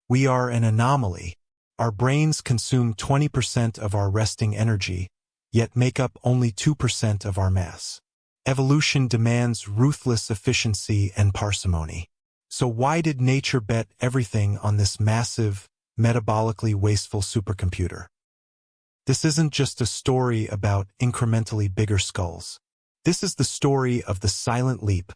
We are an anomaly. Our brains consume 20% of our resting energy, yet make up only 2% of our mass. Evolution demands ruthless efficiency and parsimony. So why did nature bet everything on this massive, metabolically wasteful supercomputer? This isn't just a story about incrementally bigger skulls. This is the story of the silent leap,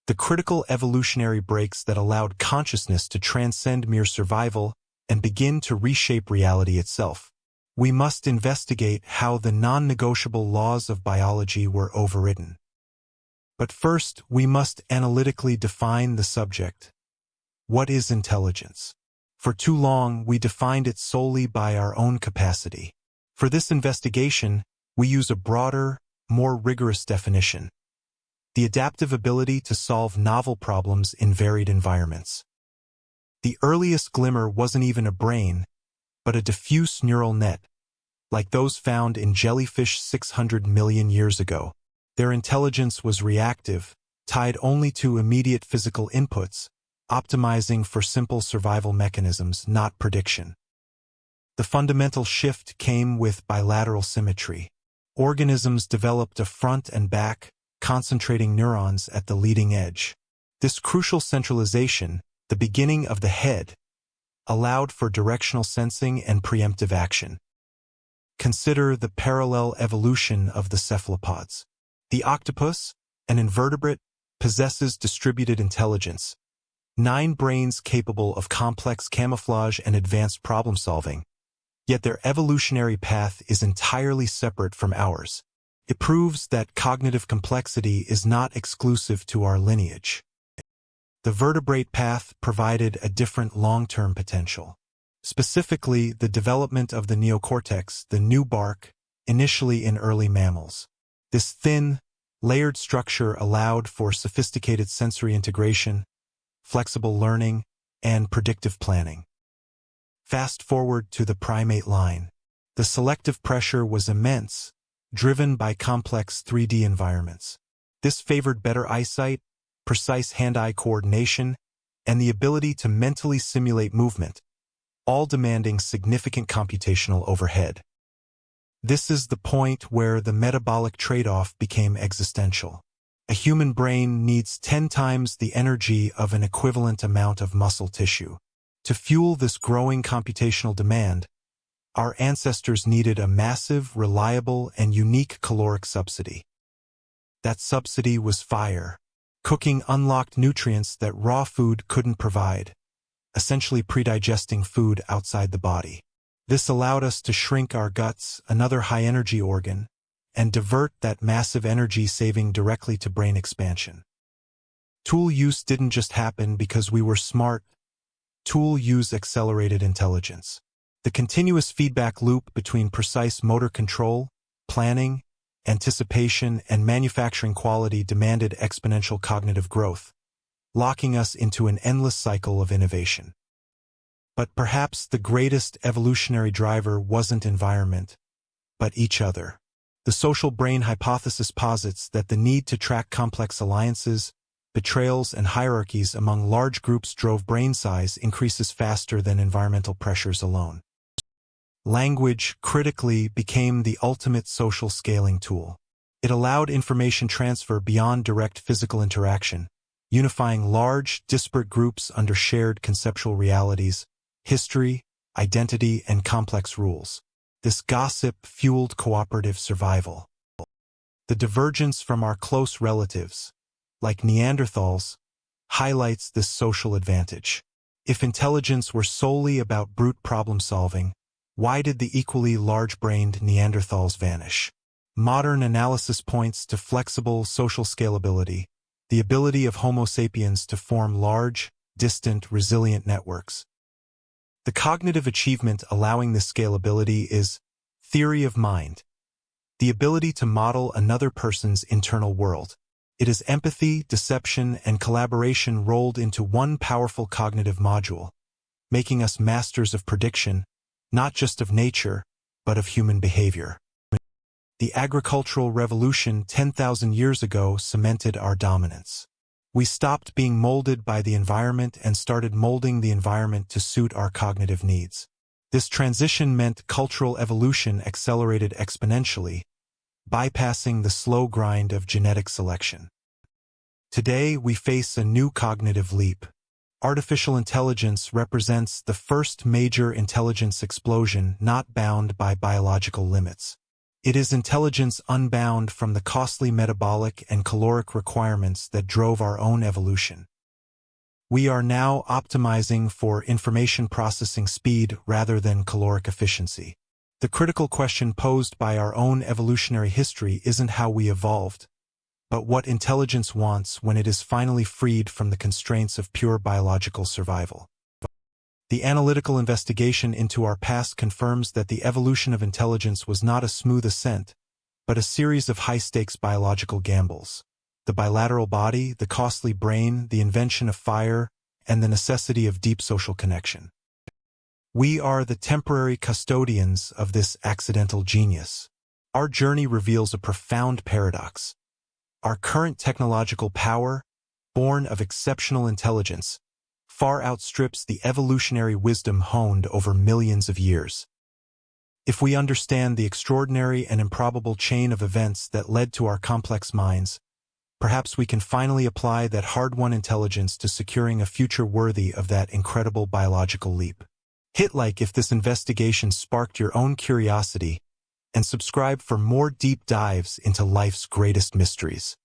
the critical evolutionary breaks that allowed consciousness to transcend mere survival and begin to reshape reality itself. We must investigate how the non-negotiable laws of biology were overridden. But first, we must analytically define the subject. What is intelligence? For too long, we defined it solely by our own capacity. For this investigation, we use a broader, more rigorous definition: the adaptive ability to solve novel problems in varied environments. The earliest glimmer wasn't even a brain, but a diffuse neural net, like those found in jellyfish 600 million years ago. Their intelligence was reactive, tied only to immediate physical inputs, optimizing for simple survival mechanisms, not prediction. The fundamental shift came with bilateral symmetry. Organisms developed a front and back, concentrating neurons at the leading edge. This crucial centralization, the beginning of the head, allowed for directional sensing and preemptive action. Consider the parallel evolution of the cephalopods. The octopus, an invertebrate, possesses distributed intelligence, 9 brains capable of complex camouflage and advanced problem-solving. Yet their evolutionary path is entirely separate from ours. It proves that cognitive complexity is not exclusive to our lineage. The vertebrate path provided a different long-term potential. Specifically, the development of the neocortex, the new bark, initially in early mammals. This thin, layered structure allowed for sophisticated sensory integration, flexible learning, and predictive planning. Fast forward to the primate line. The selective pressure was immense, driven by complex 3D environments. This favored better eyesight, precise hand-eye coordination, and the ability to mentally simulate movement, all demanding significant computational overhead. This is the point where the metabolic trade-off became existential. A human brain needs 10 times the energy of an equivalent amount of muscle tissue. To fuel this growing computational demand, our ancestors needed a massive, reliable, and unique caloric subsidy. That subsidy was fire. Cooking unlocked nutrients that raw food couldn't provide, essentially predigesting food outside the body. This allowed us to shrink our guts, another high-energy organ, and divert that massive energy saving directly to brain expansion. Tool use didn't just happen because we were smart. Tool use accelerated intelligence. The continuous feedback loop between precise motor control, planning, anticipation, and manufacturing quality demanded exponential cognitive growth, locking us into an endless cycle of innovation. But perhaps the greatest evolutionary driver wasn't environment, but each other. The social brain hypothesis posits that the need to track complex alliances, betrayals, and hierarchies among large groups drove brain size increases faster than environmental pressures alone. Language, critically, became the ultimate social scaling tool. It allowed information transfer beyond direct physical interaction, unifying large, disparate groups under shared conceptual realities, history, identity, and complex rules. This gossip fueled cooperative survival. The divergence from our close relatives, like Neanderthals, highlights this social advantage. If intelligence were solely about brute problem-solving, why did the equally large-brained Neanderthals vanish? Modern analysis points to flexible social scalability, the ability of Homo sapiens to form large, distant, resilient networks. The cognitive achievement allowing this scalability is theory of mind, the ability to model another person's internal world. It is empathy, deception, and collaboration rolled into one powerful cognitive module, making us masters of prediction, not just of nature, but of human behavior. The agricultural revolution 10,000 years ago cemented our dominance. We stopped being molded by the environment and started molding the environment to suit our cognitive needs. This transition meant cultural evolution accelerated exponentially, bypassing the slow grind of genetic selection. Today, we face a new cognitive leap. Artificial intelligence represents the first major intelligence explosion not bound by biological limits. It is intelligence unbound from the costly metabolic and caloric requirements that drove our own evolution. We are now optimizing for information processing speed rather than caloric efficiency. The critical question posed by our own evolutionary history isn't how we evolved, but what intelligence wants when it is finally freed from the constraints of pure biological survival. The analytical investigation into our past confirms that the evolution of intelligence was not a smooth ascent, but a series of high-stakes biological gambles. The bilateral body, the costly brain, the invention of fire, and the necessity of deep social connection. We are the temporary custodians of this accidental genius. Our journey reveals a profound paradox. Our current technological power, born of exceptional intelligence, far outstrips the evolutionary wisdom honed over millions of years. If we understand the extraordinary and improbable chain of events that led to our complex minds, perhaps we can finally apply that hard-won intelligence to securing a future worthy of that incredible biological leap. Hit like if this investigation sparked your own curiosity, and subscribe for more deep dives into life's greatest mysteries.